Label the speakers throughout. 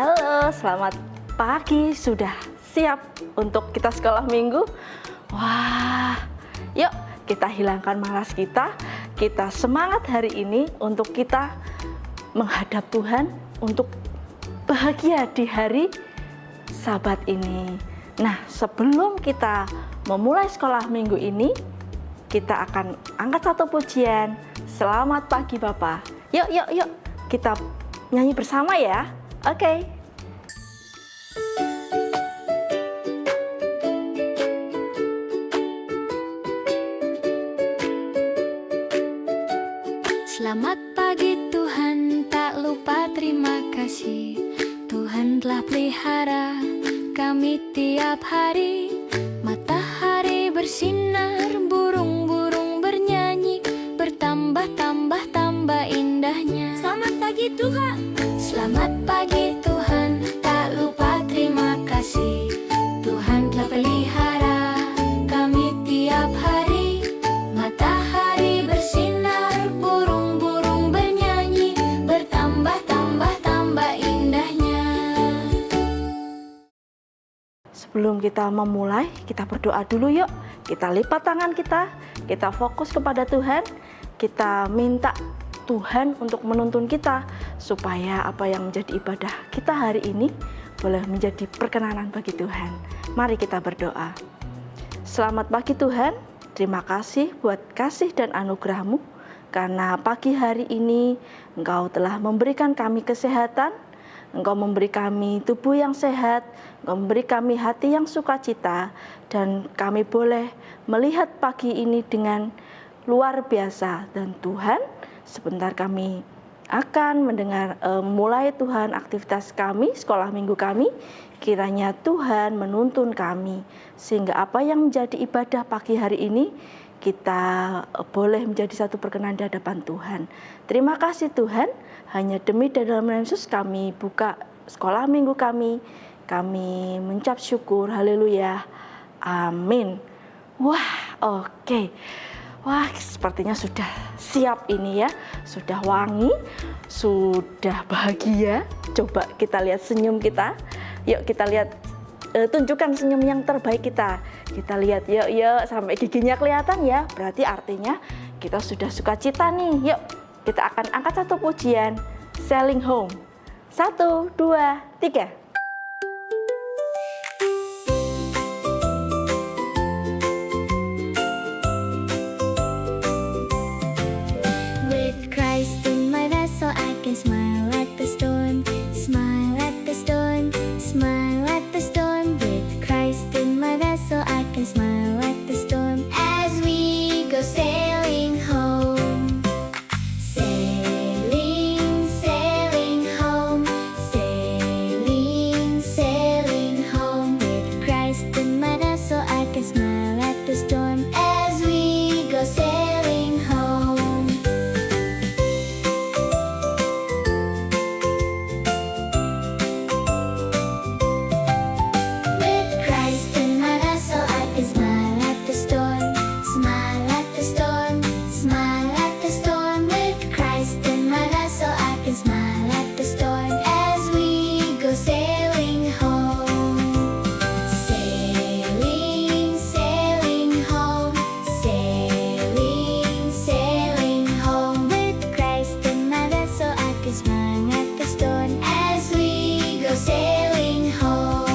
Speaker 1: Halo, selamat pagi. Sudah siap untuk kita sekolah minggu? Wah, yuk kita hilangkan malas kita. Kita semangat hari ini untuk kita menghadap Tuhan, untuk bahagia di hari Sabat ini. Nah, sebelum kita memulai sekolah minggu ini, kita akan angkat satu pujian. Selamat pagi Bapak. Yuk, kita nyanyi bersama ya. Oke.
Speaker 2: Selamat pagi Tuhan, tak lupa terima kasih. Tuhan telah pelihara kami tiap hari. Matahari bersinar, burung-burung bernyanyi, bertambah indahnya. Selamat pagi Tuhan. Selamat pagi Tuhan, tak lupa terima kasih. Tuhan telah pelihara kami tiap hari. Matahari bersinar, burung-burung bernyanyi, bertambah indahnya.
Speaker 1: Sebelum kita memulai, kita berdoa dulu yuk. Kita lipat tangan kita fokus kepada Tuhan, kita minta Tuhan untuk menuntun kita supaya apa yang menjadi ibadah kita hari ini boleh menjadi perkenanan bagi Tuhan. Mari kita berdoa. Selamat pagi Tuhan, terima kasih buat kasih dan anugerah-Mu, karena pagi hari ini Engkau telah memberikan kami kesehatan, Engkau memberi kami tubuh yang sehat, Engkau memberi kami hati yang sukacita, dan kami boleh melihat pagi ini dengan luar biasa. Dan Tuhan, sebentar kami akan mendengar mulai Tuhan aktivitas kami, sekolah minggu kami. Kiranya Tuhan menuntun kami, sehingga apa yang menjadi ibadah pagi hari ini, kita boleh menjadi satu perkenan di hadapan Tuhan. Terima kasih Tuhan, hanya demi dan dalam nama Yesus kami buka sekolah minggu kami. Kami mengucap syukur, haleluya, amin. Wah, oke. Wah, sepertinya sudah siap ini ya, sudah wangi, sudah bahagia. Coba kita lihat senyum kita. Yuk kita lihat, tunjukkan senyum yang terbaik kita. Kita lihat, yuk sampai giginya kelihatan ya. Berarti artinya kita sudah sukacita nih. Yuk kita akan angkat satu pujian, Sailing Home. 1, 2, 3.
Speaker 2: With Christ in my vessel, I can smile at the storm, smile at the storm, smile at the storm. With Christ in my vessel, I can smile at the storm as we go sailing home. Sailing, sailing home, sailing, sailing home. With Christ in my vessel, I can smile at the storm as we go sailing home. With Christ in my vessel, I can smile at the storm, smile at the storm, smile at the storm. With Christ in my vessel, I can smile at the storm as we go sailing home. Sailing, sailing home, sailing, sailing home. With Christ in my vessel, I can smile at the storm as we go sailing home.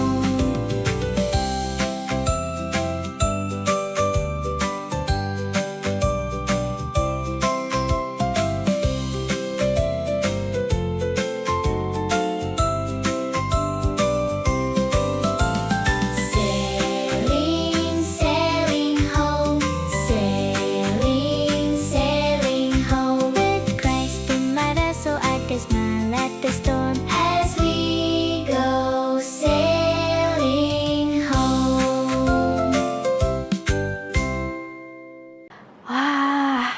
Speaker 2: Sailing, sailing home, sailing, sailing home. With Christ in my vessel, I can smile at the storm as we go sailing home.
Speaker 1: Wah,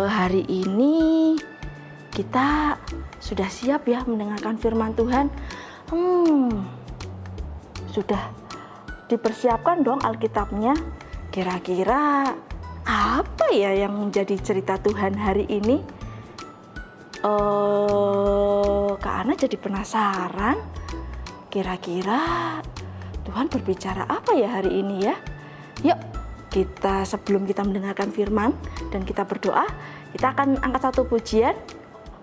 Speaker 1: hari ini kita sudah siap ya mendengarkan firman Tuhan. Sudah dipersiapkan dong Alkitabnya. Kira-kira apa ya yang menjadi cerita Tuhan hari ini? Kak Ana jadi penasaran, kira-kira Tuhan berbicara apa ya hari ini ya? Yuk, sebelum kita mendengarkan firman dan kita berdoa, kita akan angkat satu pujian.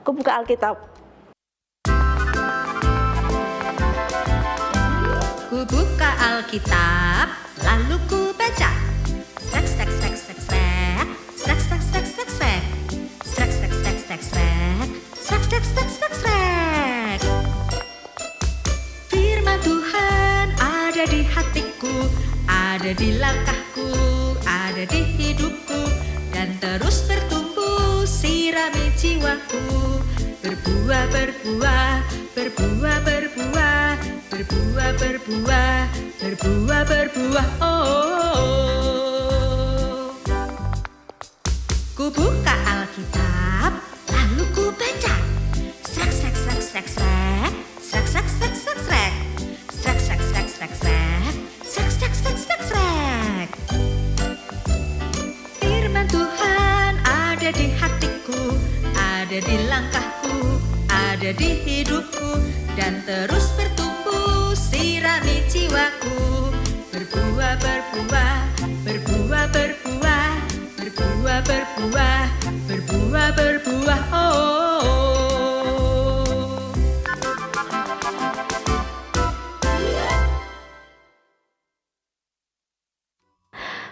Speaker 1: Aku buka Alkitab.
Speaker 3: Ku buka Alkitab, lalu ku baca. Srek, srek, srek, srek, srek. Srek, srek, srek, srek, srek. Srek, srek, srek, srek, srek. Srek, srek, srek, srek, srek. Firman Tuhan ada di hatiku, ada di langkahku, ada di hidupku, dan terus bertumbuh sirami jiwaku. Berbuah, berbuah, berbuah, berbuah, berbuah, berbuah, berbuah, berbuah. Oh, ku buka Alkitab, lalu ku baca. Srek, srek, srek, srek, srek. Srek, srek, srek, srek, srek. Srek, srek, srek, srek, srek. Srek, srek, srek, srek, srek. Firman Tuhan ada di hatiku, ada di langkahku, ada di hidupku, dan terus bertumbuh sirami jiwaku. Berbuah, berbuah, berbuah, berbuah, berbuah, berbuah, berbuah, berbuah. Oh,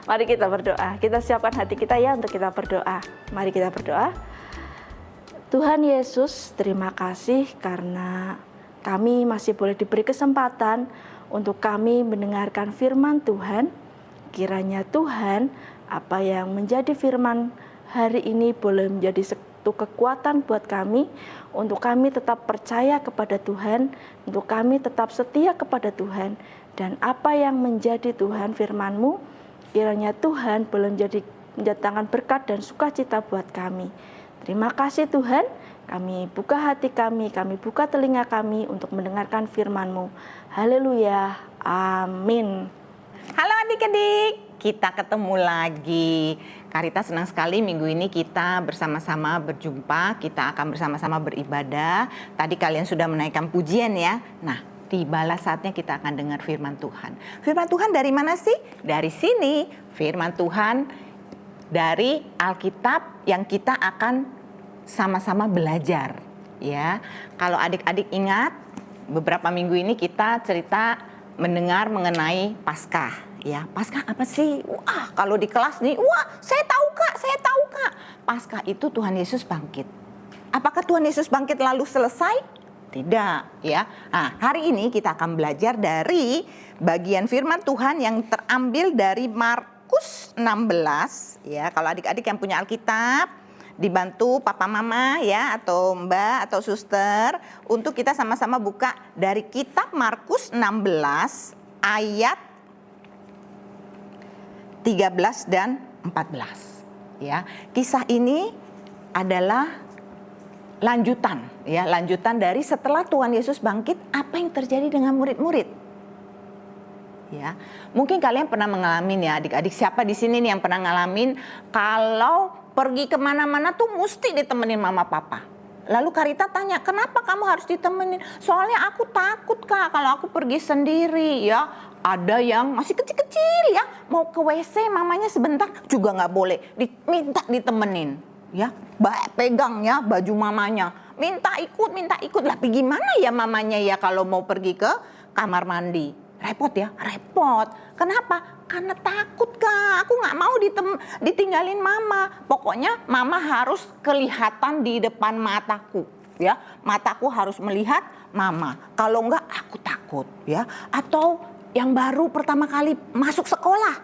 Speaker 1: Mari kita berdoa. Kita siapkan hati kita ya untuk kita berdoa. Mari kita berdoa. Tuhan Yesus, terima kasih karena kami masih boleh diberi kesempatan untuk kami mendengarkan firman Tuhan. Kiranya Tuhan, apa yang menjadi firman hari ini boleh menjadi satu kekuatan buat kami, untuk kami tetap percaya kepada Tuhan, untuk kami tetap setia kepada Tuhan, dan apa yang menjadi Tuhan firman-Mu, kiranya Tuhan boleh mendatangkan berkat dan sukacita buat kami. Terima kasih Tuhan, kami buka hati kami buka telinga kami untuk mendengarkan firman-Mu. Haleluya, amin.
Speaker 4: Halo adik-adik, kita ketemu lagi. Karita senang sekali minggu ini kita bersama-sama berjumpa, kita akan bersama-sama beribadah. Tadi kalian sudah menaikkan pujian ya. Nah, tibalah saatnya kita akan dengar firman Tuhan. Firman Tuhan dari mana sih? Dari sini, firman Tuhan dari Alkitab yang kita akan sama-sama belajar. Ya, kalau adik-adik ingat, beberapa minggu ini kita cerita mendengar mengenai Paskah. Ya, Paskah apa sih? Wah, kalau di kelas nih, wah, saya tahu kak. Paskah itu Tuhan Yesus bangkit. Apakah Tuhan Yesus bangkit lalu selesai? Tidak, ya. Nah, hari ini kita akan belajar dari bagian firman Tuhan yang terambil dari Markus 16. Ya, kalau adik-adik yang punya Alkitab, dibantu papa mama ya, atau mbak atau suster, untuk kita sama-sama buka dari kitab Markus 16 ayat 13 dan 14. Ya, kisah ini adalah lanjutan dari setelah Tuhan Yesus bangkit, apa yang terjadi dengan murid-murid. Ya, mungkin kalian pernah mengalami ya adik-adik, siapa di sini nih yang pernah ngalamin kalau pergi kemana-mana tuh mesti ditemenin mama papa. Lalu Karita tanya, kenapa kamu harus ditemenin? Soalnya aku takut kak kalau aku pergi sendiri ya. Ada yang masih kecil-kecil ya, mau ke WC mamanya sebentar juga nggak boleh, minta ditemenin. Ya, pegang ya baju mamanya, minta ikut. Lah gimana ya mamanya ya kalau mau pergi ke kamar mandi? Repot ya, repot. Kenapa? Karena takut kak, aku nggak mau ditinggalin mama. Pokoknya mama harus kelihatan di depan mataku. Ya, mataku harus melihat mama. Kalau enggak aku takut. Ya, atau yang baru pertama kali masuk sekolah.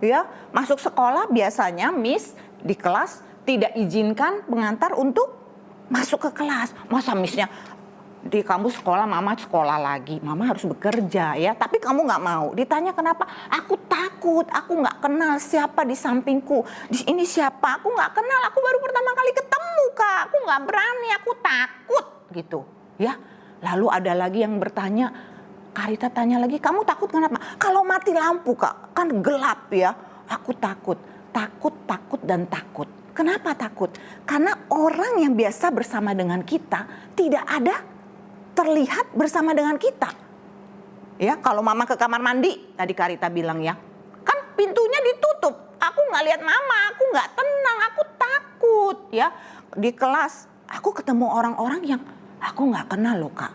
Speaker 4: Ya, masuk sekolah biasanya Miss di kelas tidak izinkan pengantar untuk masuk ke kelas. Masa Missnya di kamu sekolah, mama sekolah lagi, mama harus bekerja ya. Tapi kamu nggak mau. Ditanya kenapa? Aku takut, aku nggak kenal siapa di sampingku. Ini siapa? Aku nggak kenal. Aku baru pertama kali ketemu kak. Aku nggak berani, aku takut gitu ya. Lalu ada lagi yang bertanya. Karita tanya lagi, kamu takut kenapa? Kalau mati lampu kak, kan gelap ya. Aku takut dan takut. Kenapa takut? Karena orang yang biasa bersama dengan kita tidak ada terlihat bersama dengan kita. Ya, kalau mama ke kamar mandi, tadi Karita bilang ya, kan pintunya ditutup. Aku nggak lihat mama, aku nggak tenang, aku takut ya. Di kelas, aku ketemu orang-orang yang aku nggak kenal loh Kak.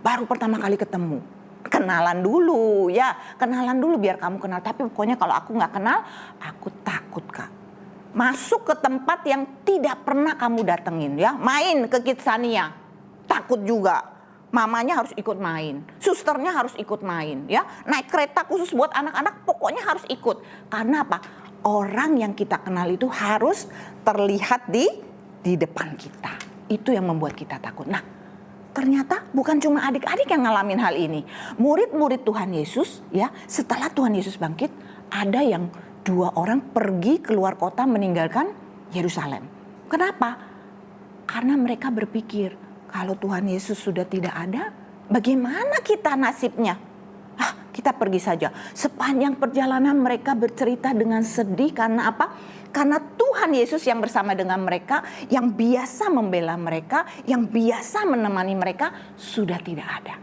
Speaker 4: Baru pertama kali ketemu. Kenalan dulu ya, kenalan dulu biar kamu kenal. Tapi pokoknya kalau aku nggak kenal, aku takut Kak. Masuk ke tempat yang tidak pernah kamu datengin ya. Main ke Kidsania, takut juga. Mamanya harus ikut main, susternya harus ikut main ya. Naik kereta khusus buat anak-anak pokoknya harus ikut. Karena apa? Orang yang kita kenal itu harus terlihat di depan kita. Itu yang membuat kita takut. Nah, ternyata bukan cuma adik-adik yang ngalamin hal ini. Murid-murid Tuhan Yesus ya, setelah Tuhan Yesus bangkit, ada yang 2 orang pergi keluar kota meninggalkan Yerusalem. Kenapa? Karena mereka berpikir, kalau Tuhan Yesus sudah tidak ada, bagaimana kita nasibnya? Kita pergi saja. Sepanjang perjalanan mereka bercerita dengan sedih karena apa? Karena Tuhan Yesus yang bersama dengan mereka, yang biasa membela mereka, yang biasa menemani mereka, sudah tidak ada.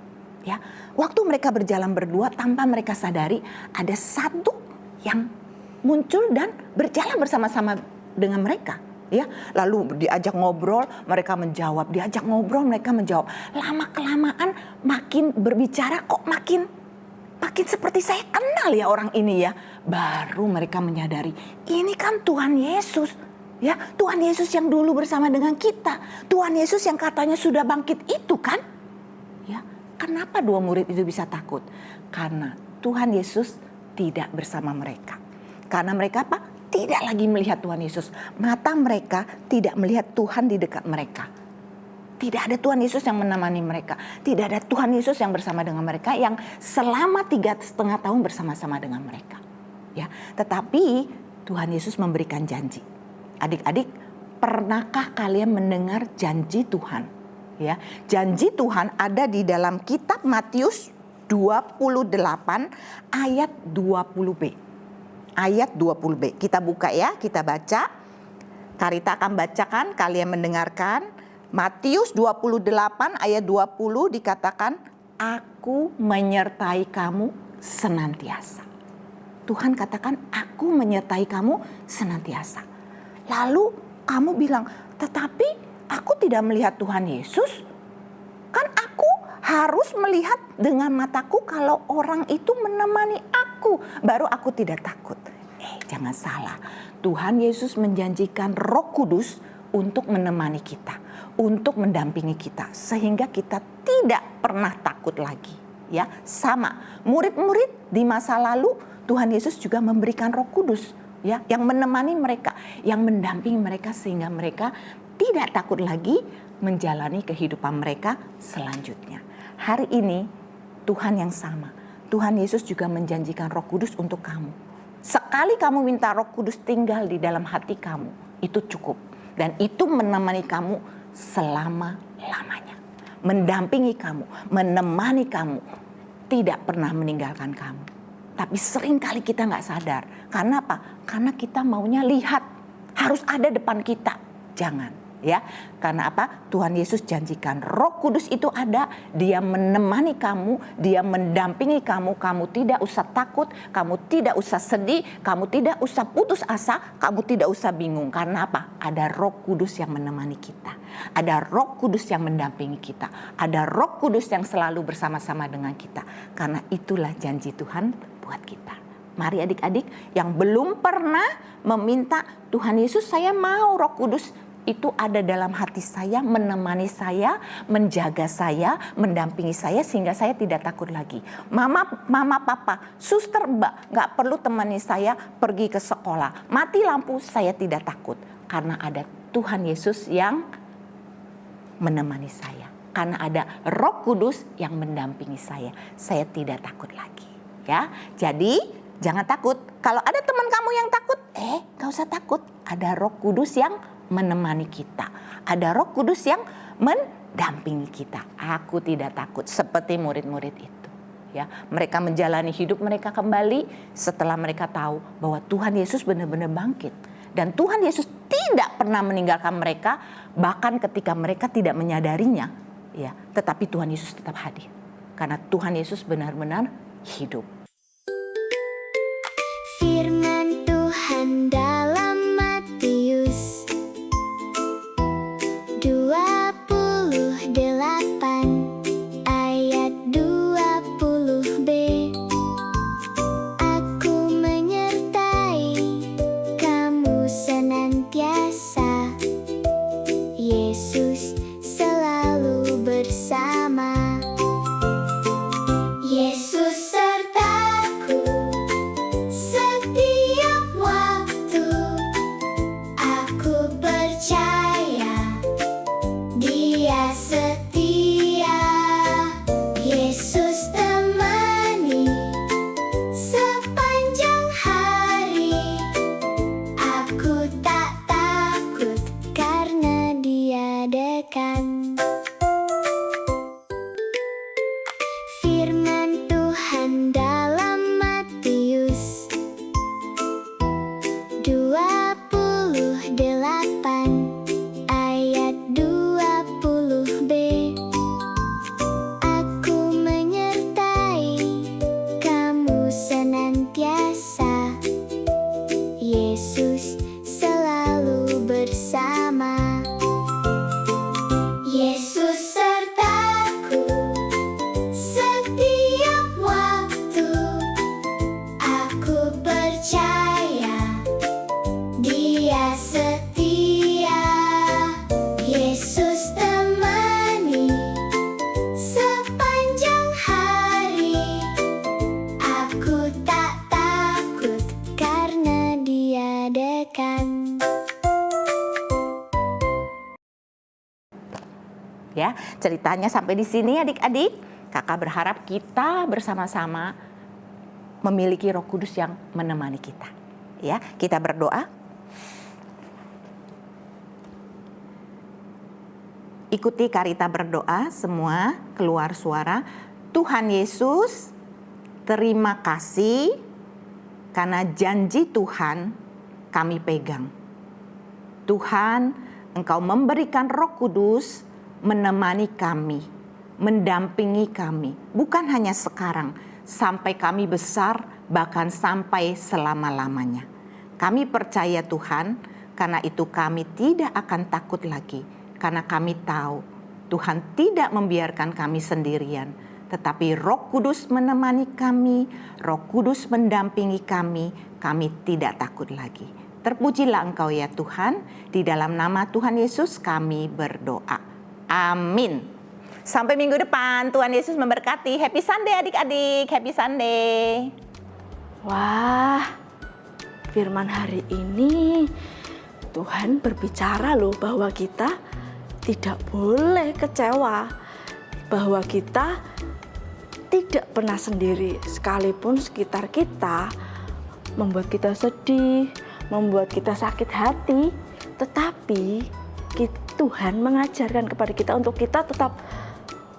Speaker 4: Ya, waktu mereka berjalan berdua tanpa mereka sadari, ada satu yang muncul dan berjalan bersama-sama dengan mereka. Ya, lalu diajak ngobrol, mereka menjawab. Diajak ngobrol, mereka menjawab. Lama kelamaan makin berbicara kok makin seperti saya kenal ya orang ini ya. Baru mereka menyadari, ini kan Tuhan Yesus. Ya, Tuhan Yesus yang dulu bersama dengan kita. Tuhan Yesus yang katanya sudah bangkit itu kan. Ya, kenapa 2 murid itu bisa takut? Karena Tuhan Yesus tidak bersama mereka. Karena mereka apa? Tidak lagi melihat Tuhan Yesus. Mata mereka tidak melihat Tuhan di dekat mereka. Tidak ada Tuhan Yesus yang menemani mereka. Tidak ada Tuhan Yesus yang bersama dengan mereka, yang selama 3,5 tahun bersama-sama dengan mereka. Ya, tetapi Tuhan Yesus memberikan janji. Adik-adik, pernahkah kalian mendengar janji Tuhan? Ya, janji Tuhan ada di dalam kitab Matius 28 ayat 20b. Ayat 20b. Kita buka ya, kita baca. Karita akan bacakan, kalian mendengarkan. Matius 28 ayat 20 dikatakan, aku menyertai kamu senantiasa. Tuhan katakan, aku menyertai kamu senantiasa. Lalu kamu bilang, tetapi aku tidak melihat Tuhan Yesus. Kan aku harus melihat dengan mataku kalau orang itu menemani aku. Baru aku tidak takut. Jangan salah. Tuhan Yesus menjanjikan Roh Kudus untuk menemani kita. Untuk mendampingi kita. Sehingga kita tidak pernah takut lagi. Ya, sama. Murid-murid di masa lalu Tuhan Yesus juga memberikan Roh Kudus. Ya, yang menemani mereka. Yang mendampingi mereka sehingga mereka tidak takut lagi menjalani kehidupan mereka selanjutnya. Hari ini Tuhan yang sama. Tuhan Yesus juga menjanjikan Roh Kudus untuk kamu. Sekali kamu minta Roh Kudus tinggal di dalam hati kamu, itu cukup. Dan itu menemani kamu selama-lamanya. Mendampingi kamu, menemani kamu. Tidak pernah meninggalkan kamu. Tapi seringkali kita gak sadar. Karena apa? Karena kita maunya lihat. Harus ada depan kita. Jangan. Ya, karena apa? Tuhan Yesus janjikan Roh Kudus itu ada, dia menemani kamu, dia mendampingi kamu, kamu tidak usah takut, kamu tidak usah sedih, kamu tidak usah putus asa, kamu tidak usah bingung. Karena apa? Ada Roh Kudus yang menemani kita, ada Roh Kudus yang mendampingi kita, ada Roh Kudus yang selalu bersama-sama dengan kita. Karena itulah janji Tuhan buat kita. Mari adik-adik yang belum pernah meminta Tuhan Yesus, saya mau Roh Kudus itu ada dalam hati saya, menemani saya, menjaga saya, mendampingi saya sehingga saya tidak takut lagi. Mama, papa, suster, mbak, gak perlu temani saya pergi ke sekolah. Mati lampu, saya tidak takut. Karena ada Tuhan Yesus yang menemani saya. Karena ada Roh Kudus yang mendampingi saya tidak takut lagi. Ya, jadi jangan takut. Kalau ada teman kamu yang takut, gak usah takut. Ada Roh Kudus yang menemani kita. Ada Roh Kudus yang mendampingi kita. Aku tidak takut seperti murid-murid itu. Ya, mereka menjalani hidup mereka kembali setelah mereka tahu bahwa Tuhan Yesus benar-benar bangkit Dan Tuhan Yesus tidak pernah meninggalkan mereka, bahkan ketika mereka tidak menyadarinya, ya, tetapi Tuhan Yesus tetap hadir. Karena Tuhan Yesus benar-benar hidup.
Speaker 2: Firman Tuhan dalam Matius 28 ayat 20b. Aku menyertai kamu senantiasa, Yesus selalu bersama. Yesus sertaku setiap waktu, aku percaya Dia setia. Yesus temani sepanjang hari, aku tak takut karena Dia dekat. Firman Tuhan dalam Matius 28 ayat 20b. Aku menyertai kamu senantiasa, Yesus selalu bersama. Yesus sertaku setiap waktu, aku percaya Dia setia. Yesus temani sepanjang hari, aku tak takut karena Dia dekat.
Speaker 4: Ya, ceritanya sampai di sini adik-adik. Kakak berharap kita bersama-sama memiliki Roh Kudus yang menemani kita. Ya, kita berdoa. Ikuti Karita berdoa semua, keluar suara. Tuhan Yesus, terima kasih karena janji Tuhan kami pegang. Tuhan, Engkau memberikan Roh Kudus menemani kami, mendampingi kami, bukan hanya sekarang, sampai kami besar, bahkan sampai selama-lamanya. Kami percaya Tuhan, karena itu kami tidak akan takut lagi, karena kami tahu Tuhan tidak membiarkan kami sendirian, tetapi Roh Kudus menemani kami, Roh Kudus mendampingi kami tidak takut lagi. Terpujilah Engkau ya Tuhan, di dalam nama Tuhan Yesus kami berdoa. Amin. Sampai minggu depan, Tuhan Yesus memberkati. Happy Sunday adik-adik, happy Sunday.
Speaker 1: Wah, firman hari ini Tuhan berbicara loh bahwa kita tidak boleh kecewa, bahwa kita tidak pernah sendiri, sekalipun sekitar kita membuat kita sedih, membuat kita sakit hati, tetapi Tuhan mengajarkan kepada kita untuk kita tetap,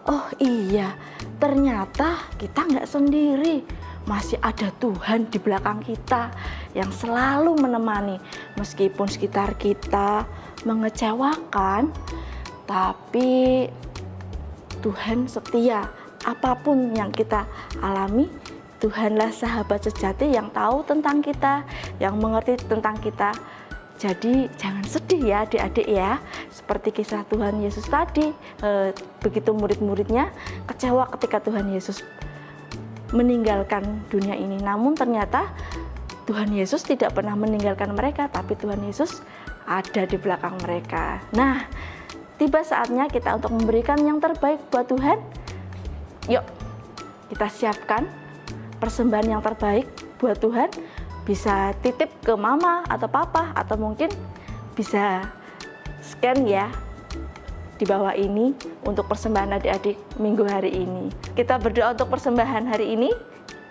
Speaker 1: oh iya, ternyata kita nggak sendiri, masih ada Tuhan di belakang kita yang selalu menemani. Meskipun sekitar kita mengecewakan, tapi Tuhan setia. Apapun yang kita alami, Tuhanlah sahabat sejati yang tahu tentang kita, yang mengerti tentang kita. Jadi jangan sedih ya adik-adik ya. Seperti kisah Tuhan Yesus tadi, begitu murid-muridnya kecewa ketika Tuhan Yesus meninggalkan dunia ini. Namun ternyata Tuhan Yesus tidak pernah meninggalkan mereka, tapi Tuhan Yesus ada di belakang mereka. Nah, tiba saatnya kita untuk memberikan yang terbaik buat Tuhan. Yuk, kita siapkan persembahan yang terbaik buat Tuhan. Bisa titip ke mama atau papa, atau mungkin bisa scan ya di bawah ini untuk persembahan adik-adik minggu hari ini. Kita berdoa untuk persembahan hari ini.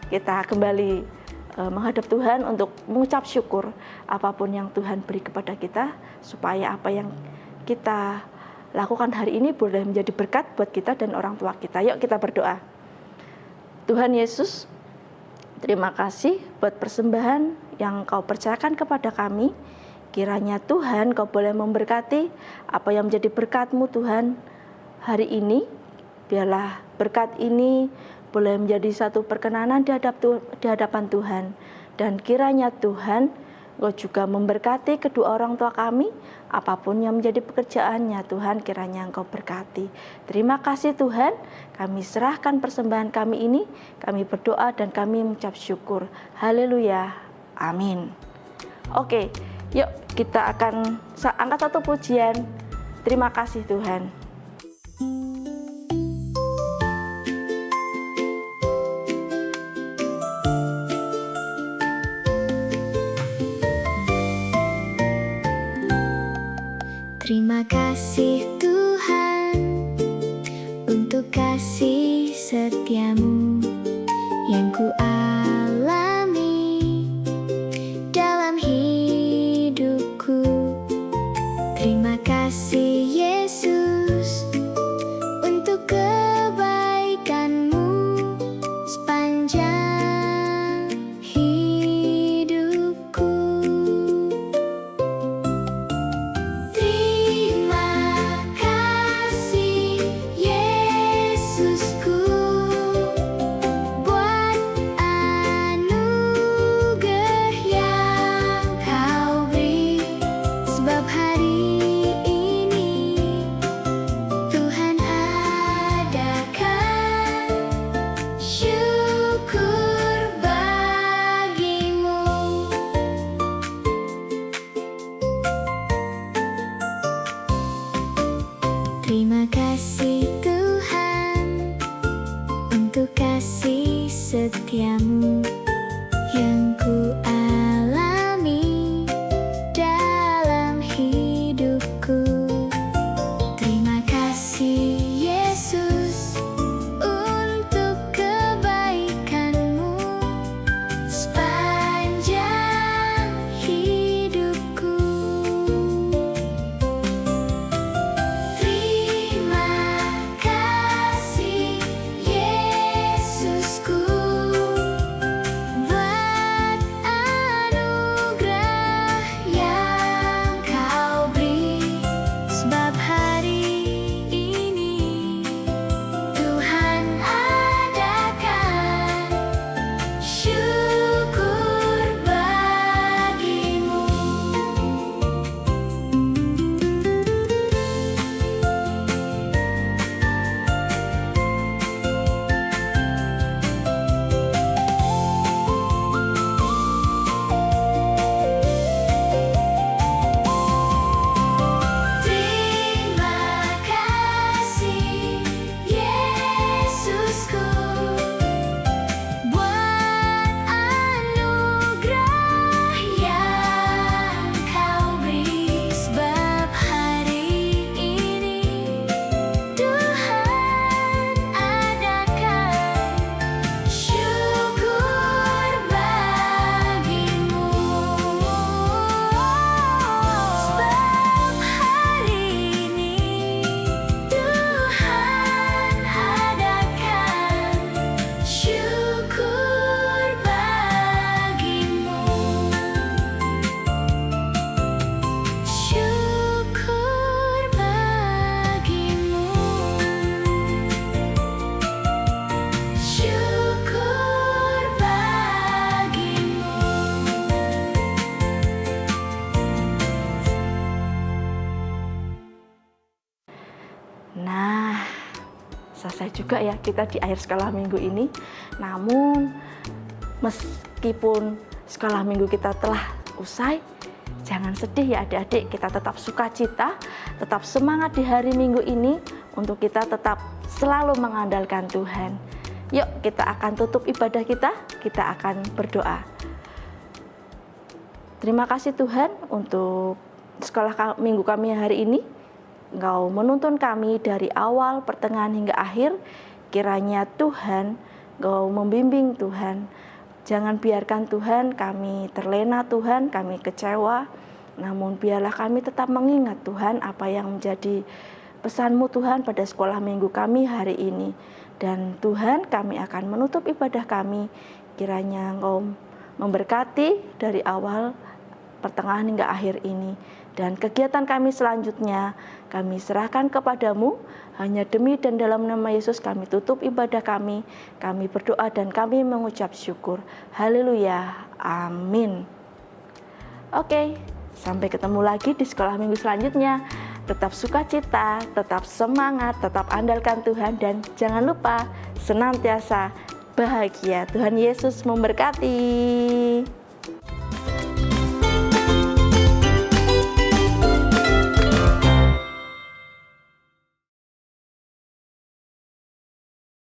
Speaker 1: Kita kembali menghadap Tuhan untuk mengucap syukur apapun yang Tuhan beri kepada kita, supaya apa yang kita lakukan hari ini boleh menjadi berkat buat kita dan orang tua kita. Yuk kita berdoa. Tuhan Yesus, terima kasih buat persembahan yang Kau percayakan kepada kami. Kiranya Tuhan Kau boleh memberkati apa yang menjadi berkat-Mu Tuhan hari ini. Biarlah berkat ini boleh menjadi satu perkenanan di hadapan Tuhan. Dan kiranya Tuhan Kau juga memberkati kedua orang tua kami, apapun yang menjadi pekerjaannya Tuhan, kiranya Engkau berkati. Terima kasih Tuhan, kami serahkan persembahan kami ini, kami berdoa dan kami mengucap syukur. Haleluya, amin. Oke, yuk kita akan angkat satu pujian. Terima kasih Tuhan.
Speaker 2: Terima kasih Tuhan untuk kasih setiamu yang ku alami dalam hidupku. Terima kasih Yesus untuk kebaikan-Mu sepanjang hidupku. Terima kasih Yesusku buat anugerah yang Kau beri, sebab hari ini Tuhan adakan syukur bagimu. Terima kasih Tuhan untuk kasih setiamu yang ku alami dalam hidupku. Terima kasih Yesus untuk kebaikan-Mu sepanjang hidupku. Terima kasih Yesusku buat anugerah yang Kau beri, sebab hari ini Tuhan adakan syukur bagimu. Terima kasih Yesusku buat anugerah yang Kau beri, sebab hari ini Tuhan adakan syukur bagimu. Sebab hari ini Tuhan adakan syukur bagimu. Syukur bagimu. Syukur bagimu.
Speaker 1: Nah, selesai juga ya kita di akhir sekolah minggu ini. Namun, meskipun sekolah minggu kita telah usai, jangan sedih ya adik-adik, kita tetap sukacita, tetap semangat di hari minggu ini untuk kita tetap selalu mengandalkan Tuhan. Yuk kita akan tutup ibadah kita akan berdoa. Terima kasih Tuhan untuk sekolah minggu kami hari ini. Engkau menuntun kami dari awal, pertengahan hingga akhir. Kiranya Tuhan, Engkau membimbing Tuhan. Jangan biarkan Tuhan kami terlena Tuhan, kami kecewa. Namun biarlah kami tetap mengingat Tuhan apa yang menjadi pesan-Mu Tuhan pada sekolah minggu kami hari ini. Dan Tuhan, kami akan menutup ibadah kami. Kiranya Engkau memberkati dari awal pertengahan hingga akhir ini. Dan kegiatan kami selanjutnya kami serahkan kepadamu. Hanya demi dan dalam nama Yesus kami tutup ibadah kami berdoa dan kami mengucap syukur. Haleluya, amin. Oke, sampai ketemu lagi di sekolah minggu selanjutnya. Tetap sukacita, tetap semangat, tetap andalkan Tuhan, dan jangan lupa senantiasa bahagia. Tuhan Yesus memberkati.